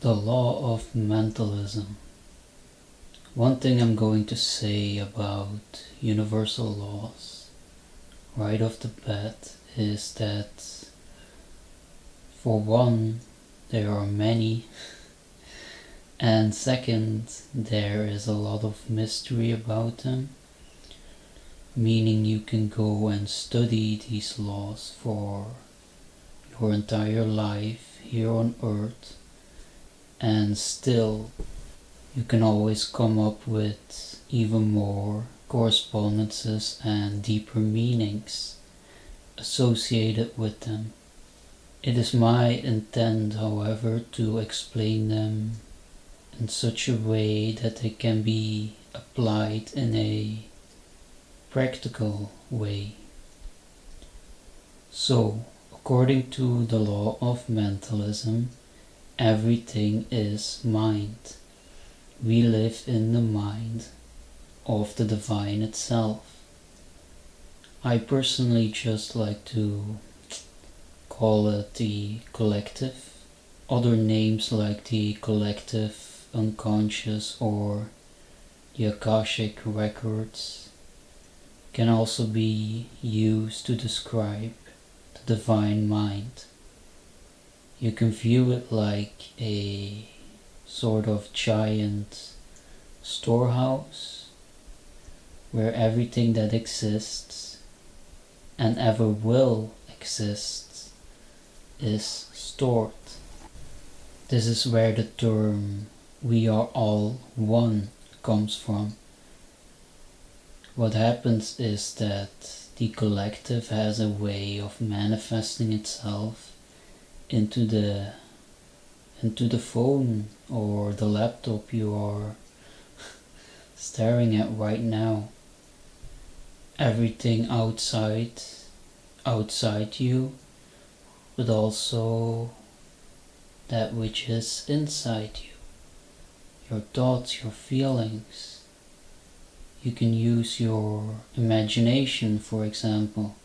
The law of mentalism. One thing I'm going to say about universal laws right off the bat is that, for one, there are many, and second, there is a lot of mystery about them, meaning you can go and study these laws for your entire life here on Earth, and still you can always come up with even more correspondences and deeper meanings associated with them. It is my intent, however, to explain them in such a way that they can be applied in a practical way. So, according to the law of mentalism, everything is mind. We live in the mind of the divine itself. I personally just like to call it the collective. Other names like the collective unconscious or the Akashic records can also be used to describe the divine mind. You can view it like a sort of giant storehouse where everything that exists and ever will exist is stored. This is where the term "we are all one" comes from. What happens is that the collective has a way of manifesting itself into the phone or the laptop you are staring at right now. Everything outside you, but also that which is inside you. Your thoughts, your feelings. You can use your imagination, for example,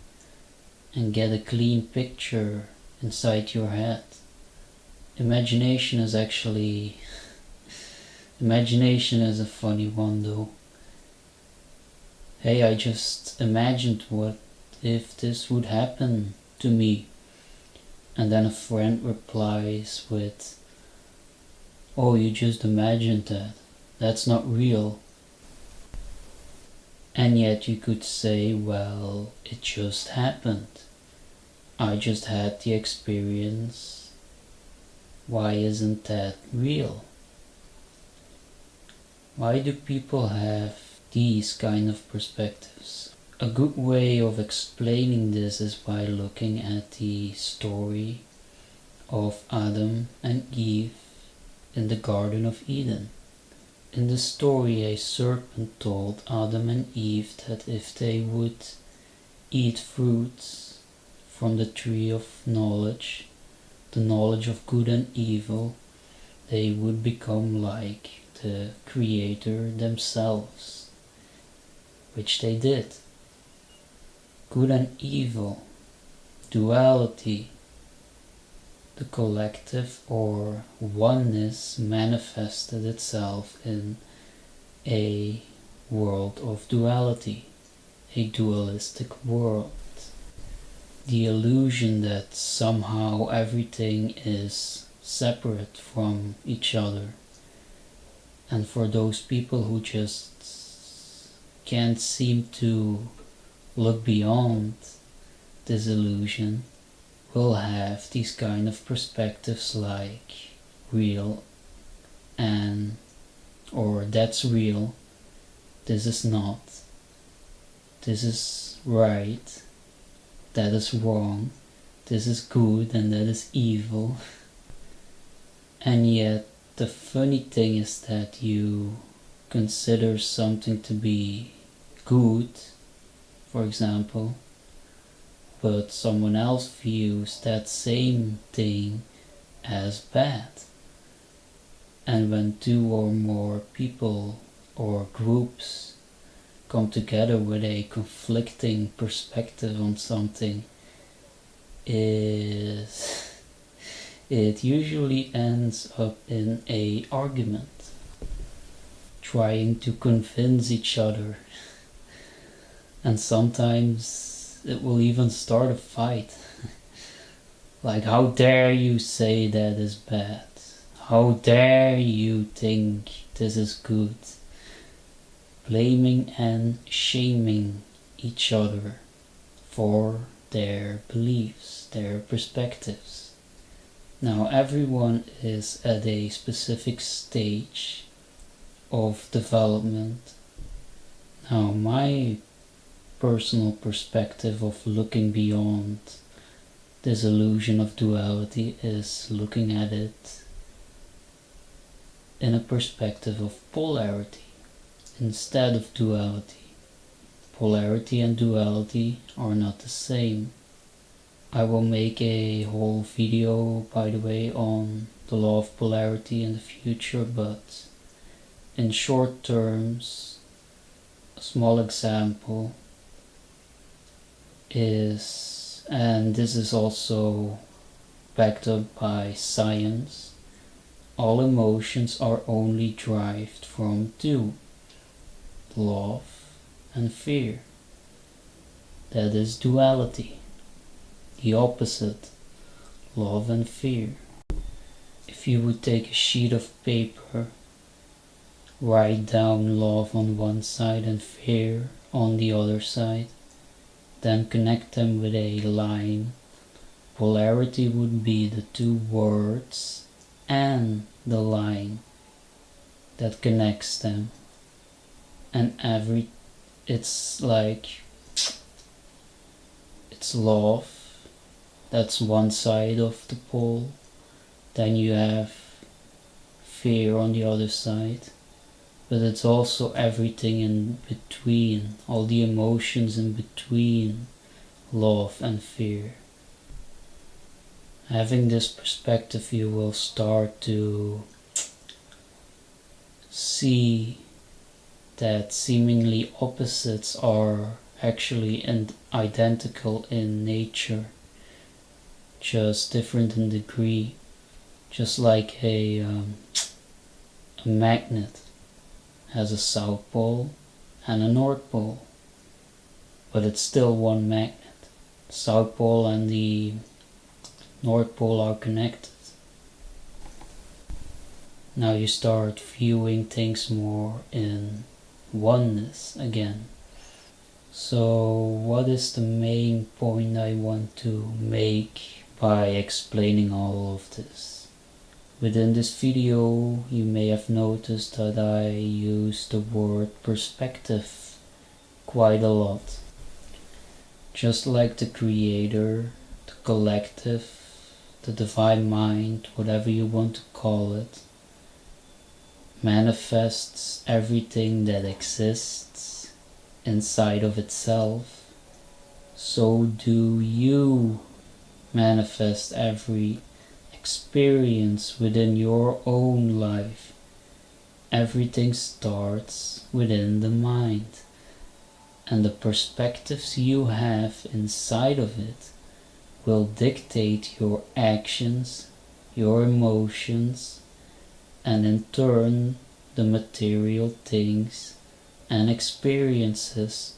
and get a clean picture inside your head. Imagination is a funny one though. Hey, I just imagined what if this would happen to me, and then a friend replies with, "Oh, you just imagined that. That's not real." And yet you could say, well, it just happened. I just had the experience. Why isn't that real? Why do people have these kind of perspectives? A good way of explaining this is by looking at the story of Adam and Eve in the Garden of Eden. In the story, a serpent told Adam and Eve that if they would eat fruits from the tree of knowledge, the knowledge of good and evil, they would become like the Creator themselves, which they did. Good and evil, duality, the collective or oneness manifested itself in a world of duality, a dualistic world. The illusion that somehow everything is separate from each other. And for those people who just can't seem to look beyond this illusion, will have these kind of perspectives like real and or that's real, this is not, this is right, that is wrong, this is good and that is evil. And yet the funny thing is that you consider something to be good, for example, but someone else views that same thing as bad. And when two or more people or groups come together with a conflicting perspective on something, it it usually ends up in an argument, trying to convince each other. And sometimes it will even start a fight. Like, how dare you say that is bad? How dare you think this is good? Blaming and shaming each other for their beliefs, their perspectives. Now, everyone is at a specific stage of development. Now, my personal perspective of looking beyond this illusion of duality is looking at it in a perspective of polarity instead of duality. Polarity and duality are not the same. I will make a whole video, by the way, on the law of polarity in the future, but in short terms, a small example is, and this is also backed up by science, all emotions are only derived from two: love and fear. That is duality, the opposite, love and fear. If you would take a sheet of paper, write down love on one side and fear on the other side, then connect them with a line, polarity would be the two words and the line that connects them. And it's like, it's love, that's one side of the pole, then you have fear on the other side, but it's also everything in between, all the emotions in between love and fear. Having this perspective, you will start to see that seemingly opposites are actually identical in nature, just different in degree, just like a magnet has a south pole and a north pole, but it's still one magnet. The south pole and the north pole are connected. Now you start viewing things more in oneness again. So what is the main point I want to make by explaining all of this? Within this video you may have noticed that I use the word perspective quite a lot. Just like the creator, the collective, the divine mind, whatever you want to call it, manifests everything that exists inside of itself, so do you manifest every experience within your own life. Everything starts within the mind, and the perspectives you have inside of it will dictate your actions, your emotions, and in turn the material things and experiences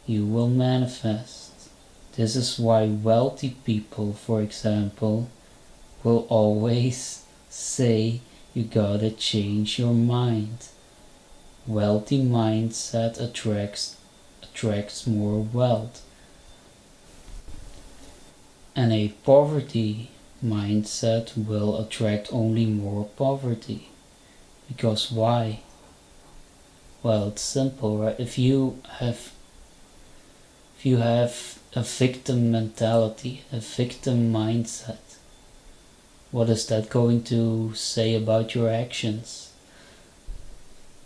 you will manifest. This is why wealthy people, for example, will always say you gotta change your mind. Wealthy mindset attracts more wealth. And a poverty mindset will attract only more poverty. Because why? Well, it's simple, right? If you have a victim mentality, a victim mindset, what is that going to say about your actions?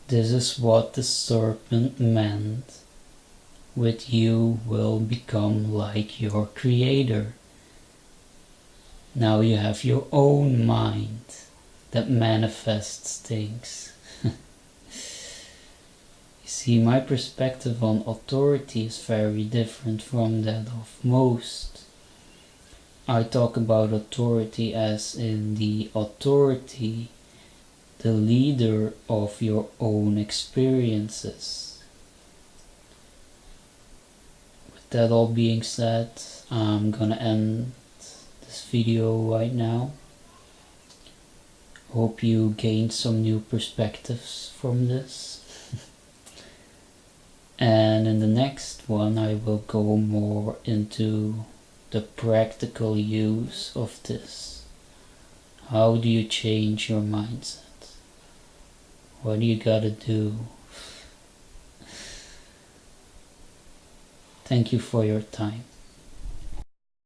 This is what the serpent meant with you will become like your creator. Now you have your own mind that manifests things. You see, my perspective on authority is very different from that of most. I talk about authority as in the authority, the leader of your own experiences. With that all being said, I'm gonna end this video right now. Hope you gained some new perspectives from this. And in the next one I will go more into the practical use of this. How do you change your mindset? What do you gotta do? Thank you for your time.